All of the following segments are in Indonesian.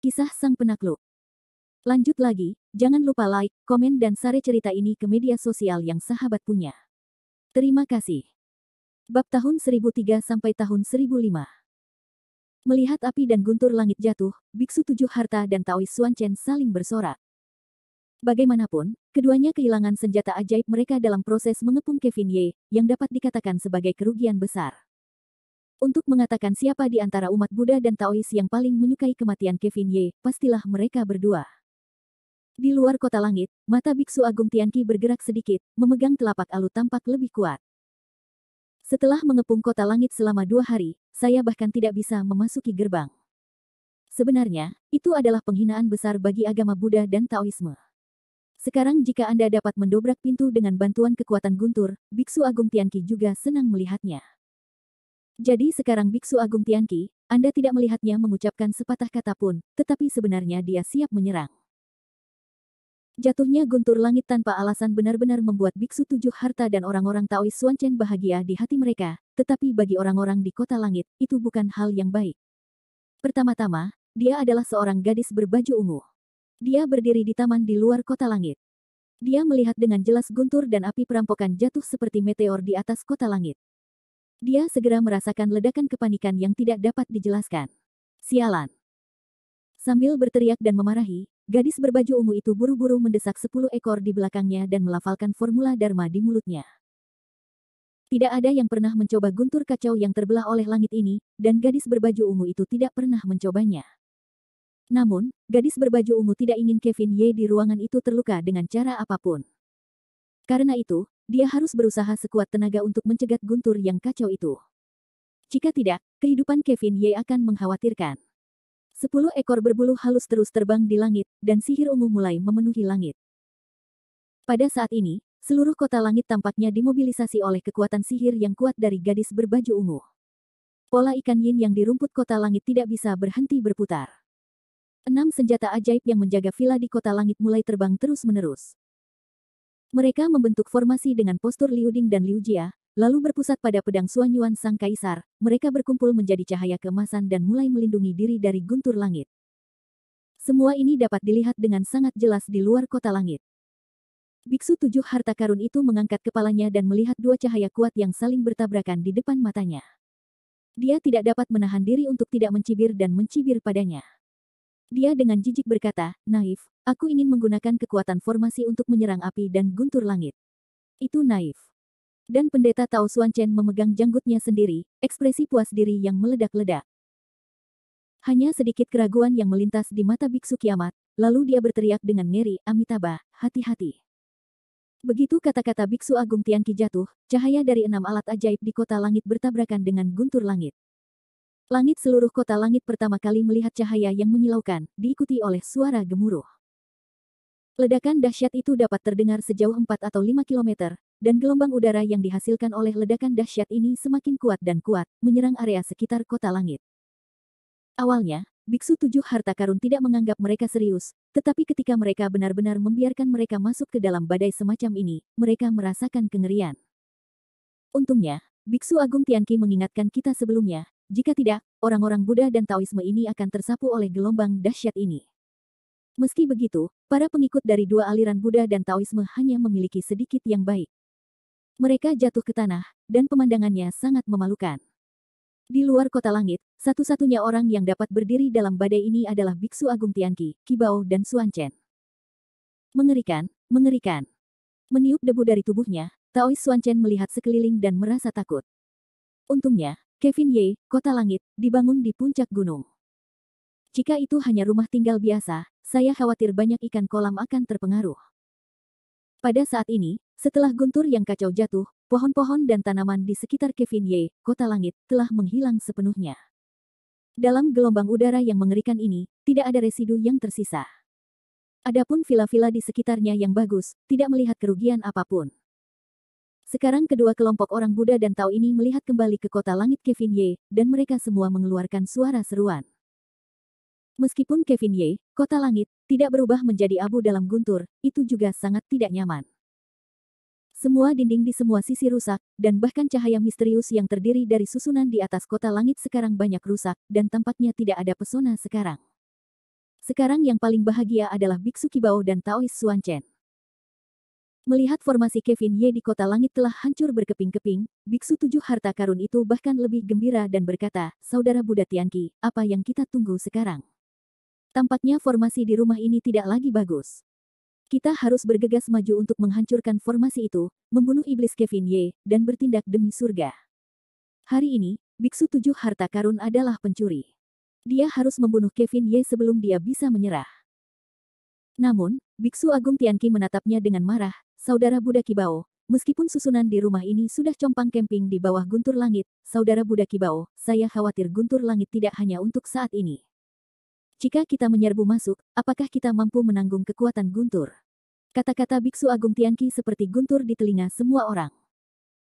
Kisah Sang Penakluk. Lanjut lagi, jangan lupa like, komen dan share cerita ini ke media sosial yang sahabat punya. Terima kasih. Bab tahun 1003 sampai tahun 1005. Melihat api dan guntur langit jatuh, Biksu Tujuh Harta dan Taois Xuanchen saling bersorak. Bagaimanapun, keduanya kehilangan senjata ajaib mereka dalam proses mengepung Kevin Ye, yang dapat dikatakan sebagai kerugian besar. Untuk mengatakan siapa di antara umat Buddha dan Taois yang paling menyukai kematian Kevin Ye, pastilah mereka berdua. Di luar kota langit, mata Biksu Agung Tianqi bergerak sedikit, memegang telapak alu tampak lebih kuat. Setelah mengepung kota langit selama 2 hari, saya bahkan tidak bisa memasuki gerbang. Sebenarnya, itu adalah penghinaan besar bagi agama Buddha dan Taoisme. Sekarang jika Anda dapat mendobrak pintu dengan bantuan kekuatan guntur, Biksu Agung Tianqi juga senang melihatnya. Jadi sekarang Biksu Agung Tianqi, Anda tidak melihatnya mengucapkan sepatah kata pun, tetapi sebenarnya dia siap menyerang. Jatuhnya guntur langit tanpa alasan benar-benar membuat Biksu Tujuh Harta dan orang-orang Taois Xuanchen bahagia di hati mereka, tetapi bagi orang-orang di kota langit, itu bukan hal yang baik. Pertama-tama, dia adalah seorang gadis berbaju ungu. Dia berdiri di taman di luar kota langit. Dia melihat dengan jelas guntur dan api perampokan jatuh seperti meteor di atas kota langit. Dia segera merasakan ledakan kepanikan yang tidak dapat dijelaskan. Sialan! Sambil berteriak dan memarahi, gadis berbaju ungu itu buru-buru mendesak 10 ekor di belakangnya dan melafalkan formula Dharma di mulutnya. Tidak ada yang pernah mencoba guntur kacau yang terbelah oleh langit ini, dan gadis berbaju ungu itu tidak pernah mencobanya. Namun, gadis berbaju ungu tidak ingin Kevin Ye di ruangan itu terluka dengan cara apapun. Karena itu, dia harus berusaha sekuat tenaga untuk mencegat guntur yang kacau itu. Jika tidak, kehidupan Kevin Ye akan mengkhawatirkan. 10 ekor berbulu halus terus terbang di langit, dan sihir ungu mulai memenuhi langit. Pada saat ini, seluruh kota langit tampaknya dimobilisasi oleh kekuatan sihir yang kuat dari gadis berbaju ungu. Pola ikan yin yang di rumput kota langit tidak bisa berhenti berputar. 6 senjata ajaib yang menjaga villa di kota langit mulai terbang terus-menerus. Mereka membentuk formasi dengan postur Liu Ding dan Liu Jia, lalu berpusat pada pedang Xuanyuan Sang Kaisar. Mereka berkumpul menjadi cahaya keemasan dan mulai melindungi diri dari guntur langit. Semua ini dapat dilihat dengan sangat jelas di luar kota langit. Biksu Tujuh Harta Karun itu mengangkat kepalanya dan melihat 2 cahaya kuat yang saling bertabrakan di depan matanya. Dia tidak dapat menahan diri untuk tidak mencibir dan mencibir padanya. Dia dengan jijik berkata, "Naif, aku ingin menggunakan kekuatan formasi untuk menyerang api dan guntur langit." Itu naif. Dan pendeta Tao Xuanchen memegang janggutnya sendiri, ekspresi puas diri yang meledak-ledak. Hanya sedikit keraguan yang melintas di mata Biksu Kiamat, lalu dia berteriak dengan ngeri, "Amitabha, hati-hati." Begitu kata-kata Biksu Agung Tianqi jatuh, cahaya dari 6 alat ajaib di kota langit bertabrakan dengan guntur langit. Langit seluruh kota langit pertama kali melihat cahaya yang menyilaukan, diikuti oleh suara gemuruh. Ledakan dahsyat itu dapat terdengar sejauh 4 atau 5 kilometer, dan gelombang udara yang dihasilkan oleh ledakan dahsyat ini semakin kuat dan kuat, menyerang area sekitar kota langit. Awalnya, Biksu Tujuh Harta Karun tidak menganggap mereka serius, tetapi ketika mereka benar-benar membiarkan mereka masuk ke dalam badai semacam ini, mereka merasakan kengerian. Untungnya, Biksu Agung Tianqi mengingatkan kita sebelumnya, jika tidak, orang-orang Buddha dan Taoisme ini akan tersapu oleh gelombang dahsyat ini. Meski begitu, para pengikut dari 2 aliran Buddha dan Taoisme hanya memiliki sedikit yang baik. Mereka jatuh ke tanah, dan pemandangannya sangat memalukan. Di luar kota langit, satu-satunya orang yang dapat berdiri dalam badai ini adalah Biksu Agung Tianqi, Qibao dan Xuanchen. Mengerikan, mengerikan. Meniup debu dari tubuhnya, Taois Xuanchen melihat sekeliling dan merasa takut. Untungnya, Kevin Ye, kota langit, dibangun di puncak gunung. Jika itu hanya rumah tinggal biasa, saya khawatir banyak ikan kolam akan terpengaruh. Pada saat ini, setelah guntur yang kacau jatuh, pohon-pohon dan tanaman di sekitar Kevin Ye, kota langit, telah menghilang sepenuhnya. Dalam gelombang udara yang mengerikan ini, tidak ada residu yang tersisa. Adapun villa-villa di sekitarnya yang bagus, tidak melihat kerugian apapun. Sekarang kedua kelompok orang Buddha dan Tao ini melihat kembali ke kota langit Kevin Ye, dan mereka semua mengeluarkan suara seruan. Meskipun Kevin Ye, kota langit, tidak berubah menjadi abu dalam guntur, itu juga sangat tidak nyaman. Semua dinding di semua sisi rusak, dan bahkan cahaya misterius yang terdiri dari susunan di atas kota langit sekarang banyak rusak, dan tampaknya tidak ada pesona sekarang. Sekarang yang paling bahagia adalah Biksu Qibao dan Taois Xuanchen. Melihat formasi Kevin Ye di kota langit telah hancur berkeping-keping, Biksu 7 harta karun itu bahkan lebih gembira dan berkata, "Saudara Buddha Tianqi, apa yang kita tunggu sekarang? Tampaknya formasi di rumah ini tidak lagi bagus. Kita harus bergegas maju untuk menghancurkan formasi itu, membunuh iblis Kevin Ye, dan bertindak demi surga." Hari ini, Biksu 7 harta karun adalah pencuri. Dia harus membunuh Kevin Ye sebelum dia bisa menyerah. Namun, Biksu Agung Tianqi menatapnya dengan marah, "Saudara Buddha Qibao, meskipun susunan di rumah ini sudah compang camping di bawah guntur langit, Saudara Buddha Qibao, saya khawatir guntur langit tidak hanya untuk saat ini. Jika kita menyerbu masuk, apakah kita mampu menanggung kekuatan guntur?" Kata-kata Biksu Agung Tianqi seperti guntur di telinga semua orang.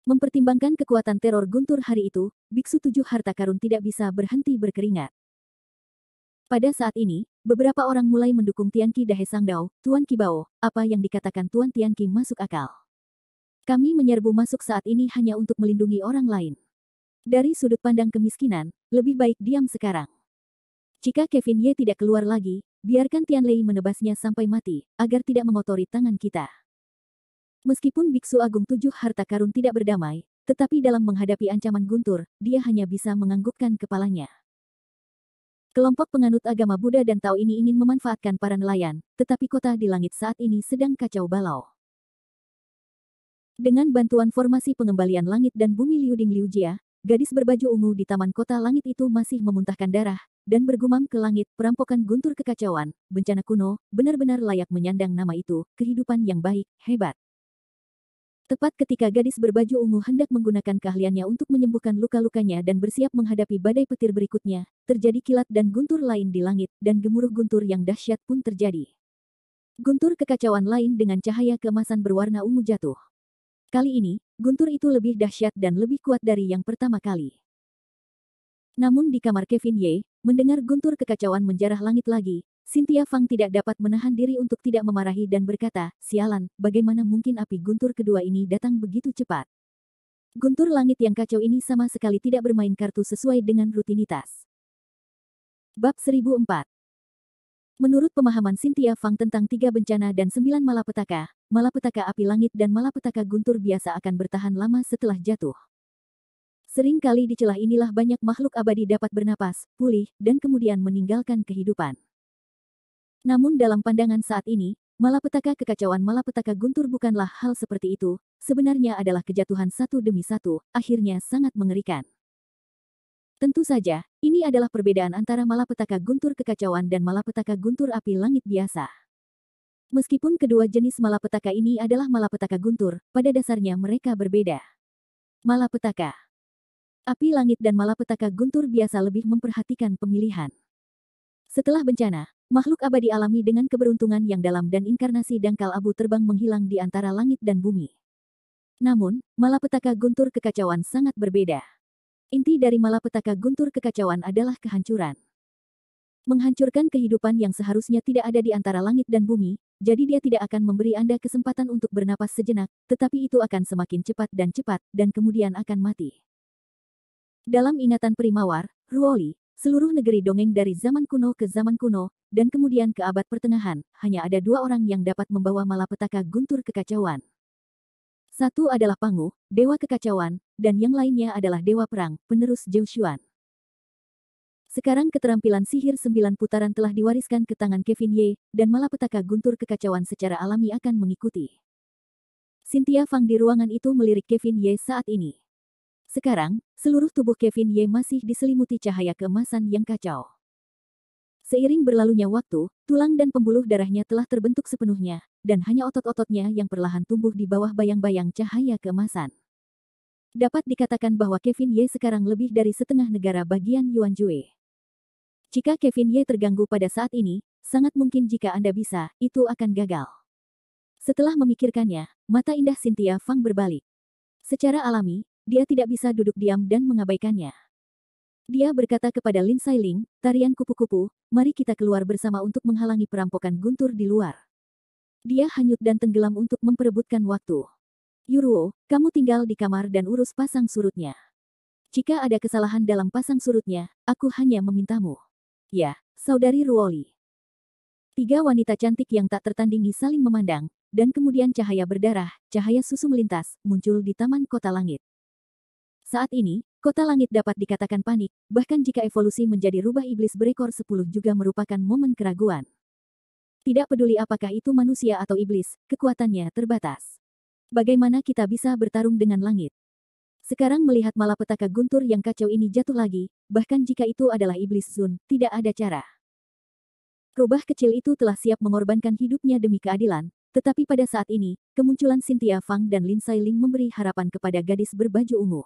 Mempertimbangkan kekuatan teror guntur hari itu, Biksu 7 harta karun tidak bisa berhenti berkeringat. Pada saat ini, beberapa orang mulai mendukung Tianqi Dahe Sangdao, Tuan Qibao, apa yang dikatakan Tuan Tianqi masuk akal. Kami menyerbu masuk saat ini hanya untuk melindungi orang lain. Dari sudut pandang kemiskinan, lebih baik diam sekarang. Jika Kevin Ye tidak keluar lagi, biarkan Tianlei menebasnya sampai mati, agar tidak mengotori tangan kita. Meskipun Biksu Agung 7 harta karun tidak berdamai, tetapi dalam menghadapi ancaman guntur, dia hanya bisa menganggukkan kepalanya. Kelompok penganut agama Buddha dan Tao ini ingin memanfaatkan para nelayan, tetapi kota di langit saat ini sedang kacau balau. Dengan bantuan formasi pengembalian langit dan bumi Liuding Liujia, gadis berbaju ungu di taman kota langit itu masih memuntahkan darah, dan bergumam ke langit, "Perampokan guntur kekacauan, bencana kuno, benar-benar layak menyandang nama itu, kehidupan yang baik, hebat." Tepat ketika gadis berbaju ungu hendak menggunakan keahliannya untuk menyembuhkan luka-lukanya dan bersiap menghadapi badai petir berikutnya, terjadi kilat dan guntur lain di langit, dan gemuruh guntur yang dahsyat pun terjadi. Guntur kekacauan lain dengan cahaya keemasan berwarna ungu jatuh. Kali ini, guntur itu lebih dahsyat dan lebih kuat dari yang pertama kali. Namun di kamar Kevin Ye, mendengar guntur kekacauan menjarah langit lagi, Cynthia Fang tidak dapat menahan diri untuk tidak memarahi dan berkata, "Sialan, bagaimana mungkin api guntur kedua ini datang begitu cepat? Guntur langit yang kacau ini sama sekali tidak bermain kartu sesuai dengan rutinitas." Bab 1004. Menurut pemahaman Cynthia Fang tentang 3 bencana dan 9 malapetaka api langit dan malapetaka guntur biasa akan bertahan lama setelah jatuh. Sering kali di celah inilah banyak makhluk abadi dapat bernapas, pulih, dan kemudian meninggalkan kehidupan. Namun dalam pandangan saat ini, malapetaka kekacauan malapetaka guntur bukanlah hal seperti itu, sebenarnya adalah kejatuhan satu demi satu, akhirnya sangat mengerikan. Tentu saja, ini adalah perbedaan antara malapetaka guntur kekacauan dan malapetaka guntur api langit biasa. Meskipun kedua jenis malapetaka ini adalah malapetaka guntur, pada dasarnya mereka berbeda. Malapetaka api langit dan malapetaka guntur biasa lebih memperhatikan pemilihan. Setelah bencana, makhluk abadi alami dengan keberuntungan yang dalam dan inkarnasi dangkal abu terbang menghilang di antara langit dan bumi. Namun, malapetaka guntur kekacauan sangat berbeda. Inti dari malapetaka guntur kekacauan adalah kehancuran. Menghancurkan kehidupan yang seharusnya tidak ada di antara langit dan bumi, jadi dia tidak akan memberi Anda kesempatan untuk bernapas sejenak, tetapi itu akan semakin cepat, dan kemudian akan mati. Dalam ingatan Primawar, Ruoli, seluruh negeri dongeng dari zaman kuno ke zaman kuno, dan kemudian ke abad pertengahan, hanya ada 2 orang yang dapat membawa malapetaka guntur kekacauan. Satu adalah Pangu, dewa kekacauan, dan yang lainnya adalah dewa perang, penerus Zhou. Sekarang keterampilan sihir 9 putaran telah diwariskan ke tangan Kevin Ye, dan malapetaka guntur kekacauan secara alami akan mengikuti. Cynthia Fang di ruangan itu melirik Kevin Ye saat ini. Sekarang, seluruh tubuh Kevin Ye masih diselimuti cahaya keemasan yang kacau. Seiring berlalunya waktu, tulang dan pembuluh darahnya telah terbentuk sepenuhnya, dan hanya otot-ototnya yang perlahan tumbuh di bawah bayang-bayang cahaya keemasan. Dapat dikatakan bahwa Kevin Ye sekarang lebih dari setengah negara bagian Yuanjue. Jika Kevin Ye terganggu pada saat ini, sangat mungkin jika Anda bisa, itu akan gagal. Setelah memikirkannya, mata indah Cynthia Fang berbalik. Secara alami, dia tidak bisa duduk diam dan mengabaikannya. Dia berkata kepada Lin Sailing, "Tarian kupu-kupu, mari kita keluar bersama untuk menghalangi perampokan guntur di luar." Dia hanyut dan tenggelam untuk memperebutkan waktu. "Yuruo, kamu tinggal di kamar dan urus pasang surutnya. Jika ada kesalahan dalam pasang surutnya, aku hanya memintamu." "Ya, Saudari Ruoli." Tiga wanita cantik yang tak tertandingi saling memandang, dan kemudian cahaya berdarah, cahaya susu melintas, muncul di taman kota langit. Saat ini, kota langit dapat dikatakan panik, bahkan jika evolusi menjadi rubah iblis berekor 10 juga merupakan momen keraguan. Tidak peduli apakah itu manusia atau iblis, kekuatannya terbatas. Bagaimana kita bisa bertarung dengan langit? Sekarang melihat malapetaka guntur yang kacau ini jatuh lagi, bahkan jika itu adalah iblis Zun, tidak ada cara. Rubah kecil itu telah siap mengorbankan hidupnya demi keadilan, tetapi pada saat ini, kemunculan Cynthia Fang dan Lin Sailing memberi harapan kepada gadis berbaju ungu.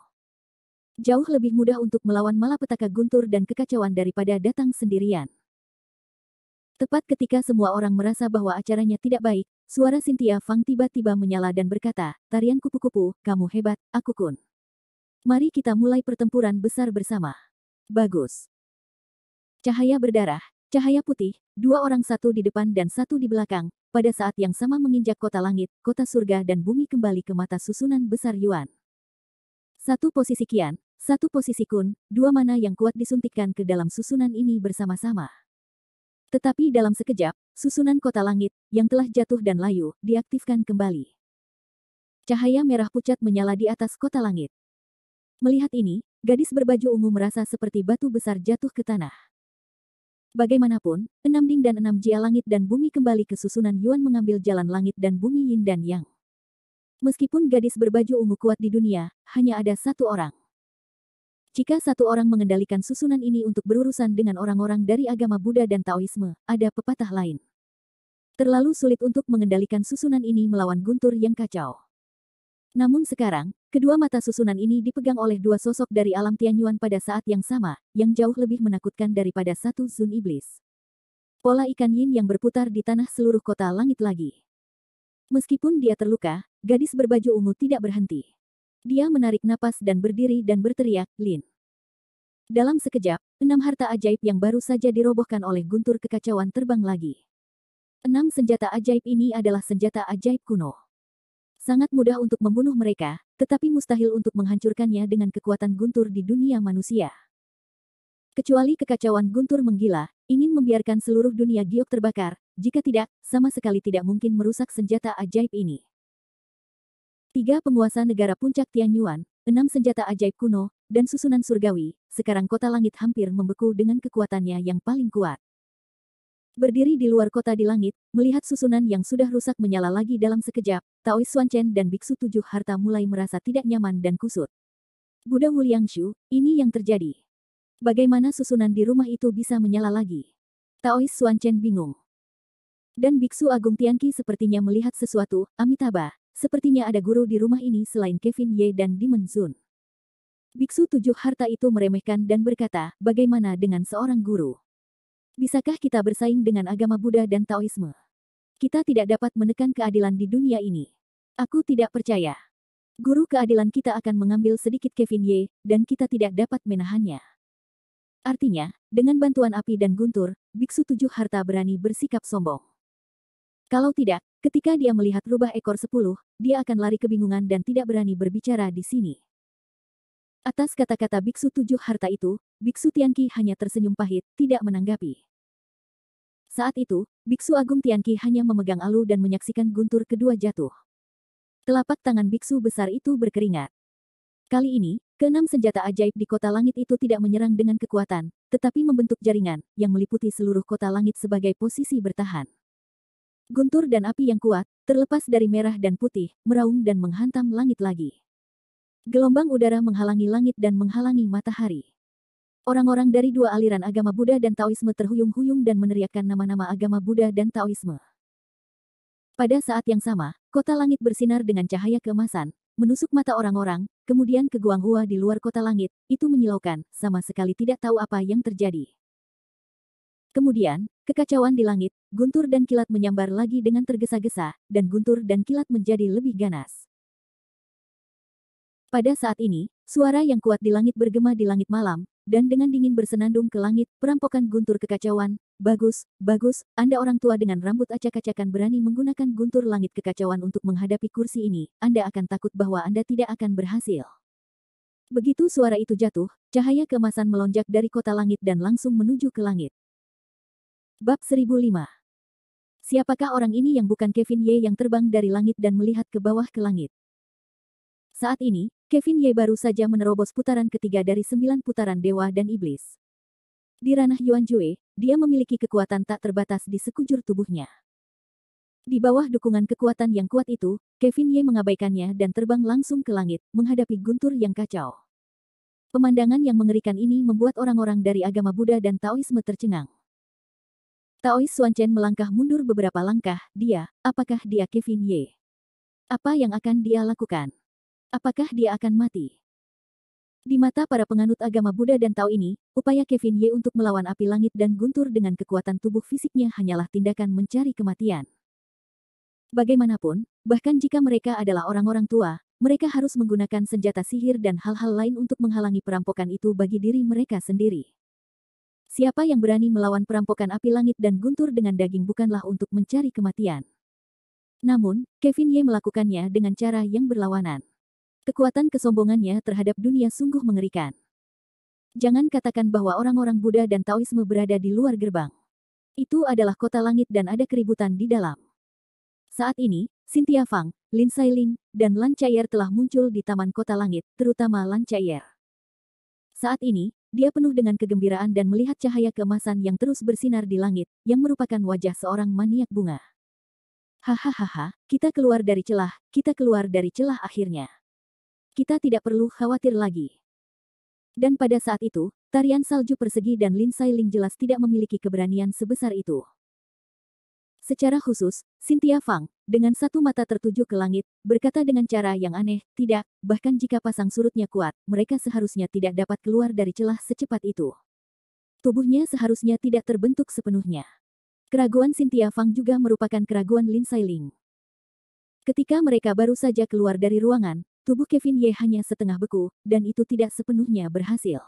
Jauh lebih mudah untuk melawan malapetaka guntur dan kekacauan daripada datang sendirian. Tepat ketika semua orang merasa bahwa acaranya tidak baik, suara Cynthia Fang tiba-tiba menyala dan berkata, "Tarian kupu-kupu, kamu hebat, aku Kun. Mari kita mulai pertempuran besar bersama." Bagus. Cahaya berdarah, cahaya putih, dua orang satu di depan dan satu di belakang, pada saat yang sama menginjak kota langit, kota surga dan bumi kembali ke mata susunan besar Yuan. Satu posisi Qian, satu posisi Kun, dua mana yang kuat disuntikkan ke dalam susunan ini bersama-sama. Tetapi dalam sekejap, susunan kota langit, yang telah jatuh dan layu, diaktifkan kembali. Cahaya merah pucat menyala di atas kota langit. Melihat ini, gadis berbaju ungu merasa seperti batu besar jatuh ke tanah. Bagaimanapun, 6 Ding dan 6 Jia langit dan bumi kembali ke susunan Yuan mengambil jalan langit dan bumi Yin dan Yang. Meskipun gadis berbaju ungu kuat di dunia, hanya ada satu orang. Jika satu orang mengendalikan susunan ini untuk berurusan dengan orang-orang dari agama Buddha dan Taoisme, ada pepatah lain. Terlalu sulit untuk mengendalikan susunan ini melawan guntur yang kacau. Namun sekarang, kedua mata susunan ini dipegang oleh dua sosok dari alam Tianyuan pada saat yang sama, yang jauh lebih menakutkan daripada satu Zun Iblis. Pola ikan Yin yang berputar di tanah seluruh kota langit lagi. Meskipun dia terluka, gadis berbaju ungu tidak berhenti. Dia menarik napas dan berdiri dan berteriak, "Lin." Dalam sekejap, 6 harta ajaib yang baru saja dirobohkan oleh guntur kekacauan terbang lagi. 6 senjata ajaib ini adalah senjata ajaib kuno. Sangat mudah untuk membunuh mereka, tetapi mustahil untuk menghancurkannya dengan kekuatan guntur di dunia manusia. Kecuali kekacauan guntur menggila, ingin membiarkan seluruh dunia giok terbakar, jika tidak, sama sekali tidak mungkin merusak senjata ajaib ini. 3 penguasa negara puncak Tianyuan, 6 senjata ajaib kuno, dan susunan surgawi, sekarang kota langit hampir membeku dengan kekuatannya yang paling kuat. Berdiri di luar kota di langit, melihat susunan yang sudah rusak menyala lagi dalam sekejap, Taois Xuanchen dan Biksu 7 harta mulai merasa tidak nyaman dan kusut. Buddha Wuliangshu, ini yang terjadi. Bagaimana susunan di rumah itu bisa menyala lagi? Taois Xuanchen bingung. Dan Biksu Agung Tianqi sepertinya melihat sesuatu, Amitabha, sepertinya ada guru di rumah ini selain Kevin Ye dan Demon Zun. Biksu 7 harta itu meremehkan dan berkata, bagaimana dengan seorang guru? Bisakah kita bersaing dengan agama Buddha dan Taoisme? Kita tidak dapat menekan keadilan di dunia ini. Aku tidak percaya. Guru keadilan kita akan mengambil sedikit Kevin Ye, dan kita tidak dapat menahannya. Artinya, dengan bantuan api dan guntur, Biksu 7 harta berani bersikap sombong. Kalau tidak, ketika dia melihat rubah ekor 10, dia akan lari kebingungan dan tidak berani berbicara di sini. Atas kata-kata Biksu 7 harta itu, Biksu Tianqi hanya tersenyum pahit, tidak menanggapi. Saat itu, Biksu Agung Tianqi hanya memegang alu dan menyaksikan guntur kedua jatuh. Telapak tangan biksu besar itu berkeringat. Kali ini, keenam senjata ajaib di kota langit itu tidak menyerang dengan kekuatan, tetapi membentuk jaringan, yang meliputi seluruh kota langit sebagai posisi bertahan. Guntur dan api yang kuat, terlepas dari merah dan putih, meraung dan menghantam langit lagi. Gelombang udara menghalangi langit dan menghalangi matahari. Orang-orang dari dua aliran agama Buddha dan Taoisme terhuyung-huyung dan meneriakkan nama-nama agama Buddha dan Taoisme. Pada saat yang sama, kota langit bersinar dengan cahaya keemasan, menusuk mata orang-orang, kemudian ke Guanghua di luar kota langit, itu menyilaukan, sama sekali tidak tahu apa yang terjadi. Kemudian, kekacauan di langit, guntur dan kilat menyambar lagi dengan tergesa-gesa, dan guntur dan kilat menjadi lebih ganas. Pada saat ini, suara yang kuat di langit bergema di langit malam, dan dengan dingin bersenandung ke langit, perampokan guntur kekacauan. Bagus, bagus, Anda orang tua dengan rambut acak-acakan berani menggunakan guntur langit kekacauan untuk menghadapi kursi ini, Anda akan takut bahwa Anda tidak akan berhasil. Begitu suara itu jatuh, cahaya keemasan melonjak dari kota langit dan langsung menuju ke langit. Bab 1005. Siapakah orang ini yang bukan Kevin Ye yang terbang dari langit dan melihat ke bawah ke langit? Saat ini, Kevin Ye baru saja menerobos putaran ketiga dari 9 putaran dewa dan iblis. Di ranah Yuan Jue, dia memiliki kekuatan tak terbatas di sekujur tubuhnya. Di bawah dukungan kekuatan yang kuat itu, Kevin Ye mengabaikannya dan terbang langsung ke langit, menghadapi guntur yang kacau. Pemandangan yang mengerikan ini membuat orang-orang dari agama Buddha dan Taoisme tercengang. Taois Xuanchen melangkah mundur beberapa langkah, apakah dia Kevin Ye? Apa yang akan dia lakukan? Apakah dia akan mati? Di mata para penganut agama Buddha dan Tao ini, upaya Kevin Ye untuk melawan api langit dan guntur dengan kekuatan tubuh fisiknya hanyalah tindakan mencari kematian. Bagaimanapun, bahkan jika mereka adalah orang-orang tua, mereka harus menggunakan senjata sihir dan hal-hal lain untuk menghalangi perampokan itu bagi diri mereka sendiri. Siapa yang berani melawan perampokan api langit dan guntur dengan daging bukanlah untuk mencari kematian. Namun, Kevin Ye melakukannya dengan cara yang berlawanan. Kekuatan kesombongannya terhadap dunia sungguh mengerikan. Jangan katakan bahwa orang-orang Buddha dan Taoisme berada di luar gerbang. Itu adalah kota langit dan ada keributan di dalam. Saat ini, Cynthia Fang, Lin Sailing, dan Lan Chaier telah muncul di taman kota langit, terutama Lan Chaier. Saat ini, dia penuh dengan kegembiraan dan melihat cahaya keemasan yang terus bersinar di langit, yang merupakan wajah seorang maniak bunga. Hahaha, kita keluar dari celah akhirnya. Kita tidak perlu khawatir lagi. Dan pada saat itu, tarian salju persegi dan Lin Sailing jelas tidak memiliki keberanian sebesar itu. Secara khusus, Cynthia Fang, dengan satu mata tertuju ke langit, berkata dengan cara yang aneh, tidak, bahkan jika pasang surutnya kuat, mereka seharusnya tidak dapat keluar dari celah secepat itu. Tubuhnya seharusnya tidak terbentuk sepenuhnya. Keraguan Cynthia Fang juga merupakan keraguan Lin Sailing. Ketika mereka baru saja keluar dari ruangan, tubuh Kevin Ye hanya setengah beku, dan itu tidak sepenuhnya berhasil.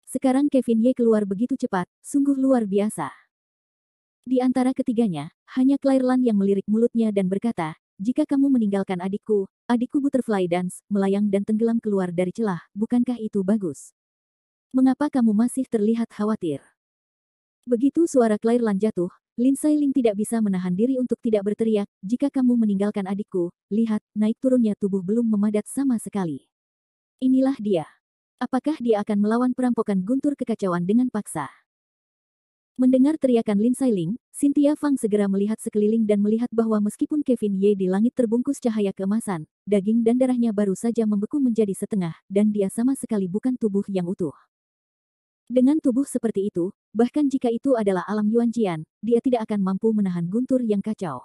Sekarang Kevin Ye keluar begitu cepat, sungguh luar biasa. Di antara ketiganya, hanya Claire Lan yang melirik mulutnya dan berkata, jika kamu meninggalkan adikku Butterfly Dance, melayang dan tenggelam keluar dari celah, bukankah itu bagus? Mengapa kamu masih terlihat khawatir? Begitu suara Claire Lan jatuh, Lin Sailing tidak bisa menahan diri untuk tidak berteriak, jika kamu meninggalkan adikku, lihat, naik turunnya tubuh belum memadat sama sekali. Inilah dia. Apakah dia akan melawan perampokan guntur kekacauan dengan paksa? Mendengar teriakan Lin Sailing, Cynthia Fang segera melihat sekeliling dan melihat bahwa meskipun Kevin Ye di langit terbungkus cahaya keemasan, daging dan darahnya baru saja membeku menjadi setengah, dan dia sama sekali bukan tubuh yang utuh. Dengan tubuh seperti itu, bahkan jika itu adalah alam Yuan Jian, dia tidak akan mampu menahan guntur yang kacau.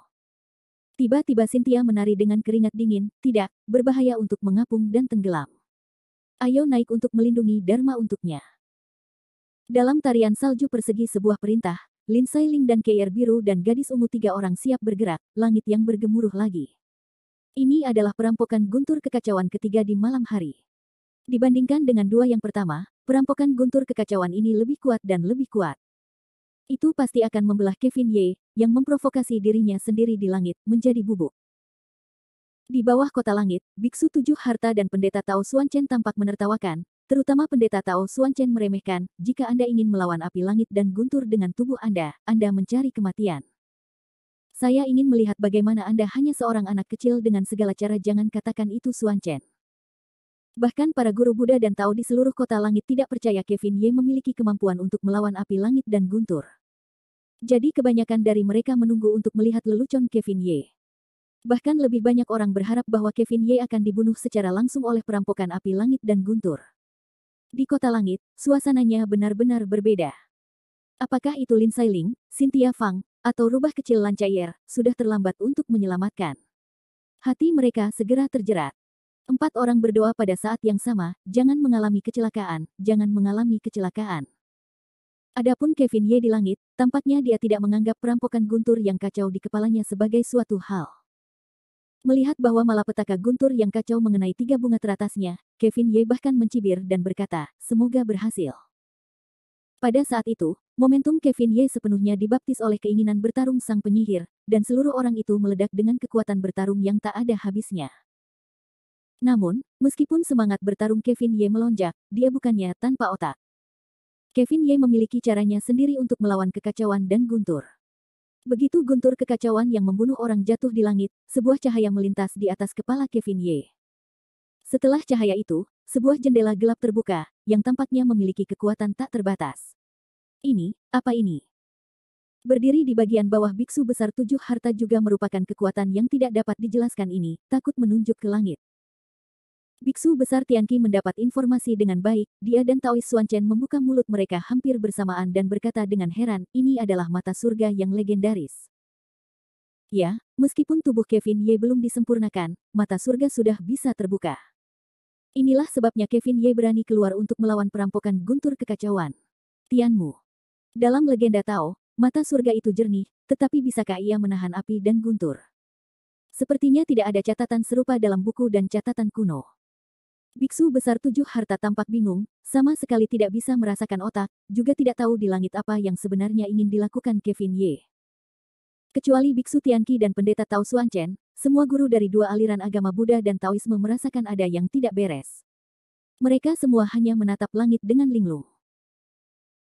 Tiba-tiba Cynthia menari dengan keringat dingin, tidak, berbahaya untuk mengapung dan tenggelam. Ayo naik untuk melindungi Dharma untuknya. Dalam tarian salju persegi sebuah perintah, Lin Sailing dan Keir Biru dan gadis ungu 3 orang siap bergerak, langit yang bergemuruh lagi. Ini adalah perampokan guntur kekacauan ketiga di malam hari. Dibandingkan dengan 2 yang pertama, perampokan guntur kekacauan ini lebih kuat dan lebih kuat. Itu pasti akan membelah Kevin Ye, yang memprovokasi dirinya sendiri di langit, menjadi bubuk. Di bawah kota langit, Biksu 7 Harta dan Pendeta Tao Xuanchen tampak menertawakan, terutama Pendeta Tao Xuanchen meremehkan, jika Anda ingin melawan api langit dan guntur dengan tubuh Anda mencari kematian. Saya ingin melihat bagaimana Anda hanya seorang anak kecil dengan segala cara, jangan katakan itu Xuanchen. Bahkan para guru Buddha dan Tao di seluruh kota langit tidak percaya Kevin Ye memiliki kemampuan untuk melawan api langit dan guntur. Jadi kebanyakan dari mereka menunggu untuk melihat lelucon Kevin Ye. Bahkan lebih banyak orang berharap bahwa Kevin Ye akan dibunuh secara langsung oleh perampokan api langit dan guntur. Di kota langit, suasananya benar-benar berbeda. Apakah itu Lin Sailing, Cynthia Fang, atau rubah kecil Lan Chaier, sudah terlambat untuk menyelamatkan. Hati mereka segera terjerat. 4 orang berdoa pada saat yang sama, jangan mengalami kecelakaan, jangan mengalami kecelakaan. Adapun Kevin Ye di langit, tampaknya dia tidak menganggap perampokan guntur yang kacau di kepalanya sebagai suatu hal. Melihat bahwa malapetaka guntur yang kacau mengenai 3 bunga teratasnya, Kevin Ye bahkan mencibir dan berkata, semoga berhasil. Pada saat itu, momentum Kevin Ye sepenuhnya dibaptis oleh keinginan bertarung sang penyihir, dan seluruh orang itu meledak dengan kekuatan bertarung yang tak ada habisnya. Namun, meskipun semangat bertarung Kevin Ye melonjak, dia bukannya tanpa otak. Kevin Ye memiliki caranya sendiri untuk melawan kekacauan dan guntur. Begitu guntur kekacauan yang membunuh orang jatuh di langit, sebuah cahaya melintas di atas kepala Kevin Ye. Setelah cahaya itu, sebuah jendela gelap terbuka, yang tampaknya memiliki kekuatan tak terbatas. Ini, apa ini? Berdiri di bagian bawah biksu besar tujuh harta juga merupakan kekuatan yang tidak dapat dijelaskan ini, takut menunjuk ke langit. Biksu besar Tianqi mendapat informasi dengan baik, dia dan Taois Xuanchen membuka mulut mereka hampir bersamaan dan berkata dengan heran, ini adalah mata surga yang legendaris. Ya, meskipun tubuh Kevin Ye belum disempurnakan, mata surga sudah bisa terbuka. Inilah sebabnya Kevin Ye berani keluar untuk melawan perampokan guntur kekacauan. Tianmu. Dalam legenda Tao, mata surga itu jernih, tetapi bisakah ia menahan api dan guntur? Sepertinya tidak ada catatan serupa dalam buku dan catatan kuno. Biksu besar tujuh harta tampak bingung, sama sekali tidak bisa merasakan otak, juga tidak tahu di langit apa yang sebenarnya ingin dilakukan Kevin Ye. Kecuali Biksu Tianqi dan Pendeta Tao Xuanchen, semua guru dari dua aliran agama Buddha dan Taoisme merasakan ada yang tidak beres. Mereka semua hanya menatap langit dengan linglung.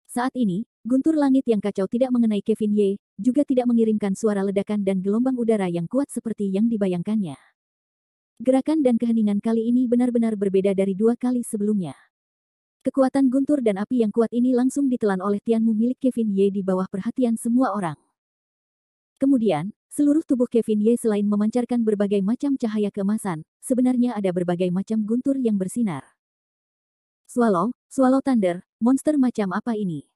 Saat ini, guntur langit yang kacau tidak mengenai Kevin Ye, juga tidak mengirimkan suara ledakan dan gelombang udara yang kuat seperti yang dibayangkannya. Gerakan dan keheningan kali ini benar-benar berbeda dari dua kali sebelumnya. Kekuatan guntur dan api yang kuat ini langsung ditelan oleh Tianmu milik Kevin Ye di bawah perhatian semua orang. Kemudian, seluruh tubuh Kevin Ye selain memancarkan berbagai macam cahaya keemasan, sebenarnya ada berbagai macam guntur yang bersinar. Swallow Thunder, monster macam apa ini?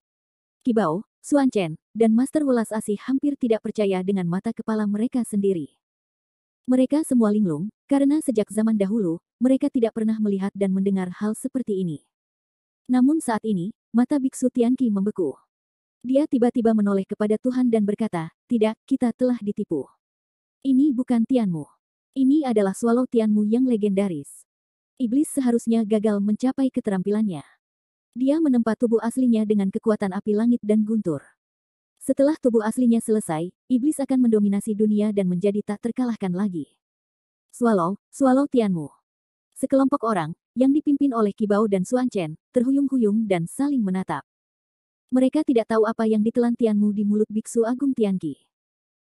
Qibao, Xuanchen, dan Master Welas Asih hampir tidak percaya dengan mata kepala mereka sendiri. Mereka semua linglung, karena sejak zaman dahulu, mereka tidak pernah melihat dan mendengar hal seperti ini. Namun saat ini, mata Biksu Tianqi membeku. Dia tiba-tiba menoleh kepada Tuhan dan berkata, tidak, kita telah ditipu. Ini bukan Tianmu. Ini adalah Swallow Tianmu yang legendaris. Iblis seharusnya gagal mencapai keterampilannya. Dia menempa tubuh aslinya dengan kekuatan api langit dan guntur. Setelah tubuh aslinya selesai, iblis akan mendominasi dunia dan menjadi tak terkalahkan lagi. Swallow Tianmu. Sekelompok orang, yang dipimpin oleh Qibao dan Xuanchen, terhuyung-huyung dan saling menatap. Mereka tidak tahu apa yang ditelan Tianmu di mulut Biksu Agung Tianqi.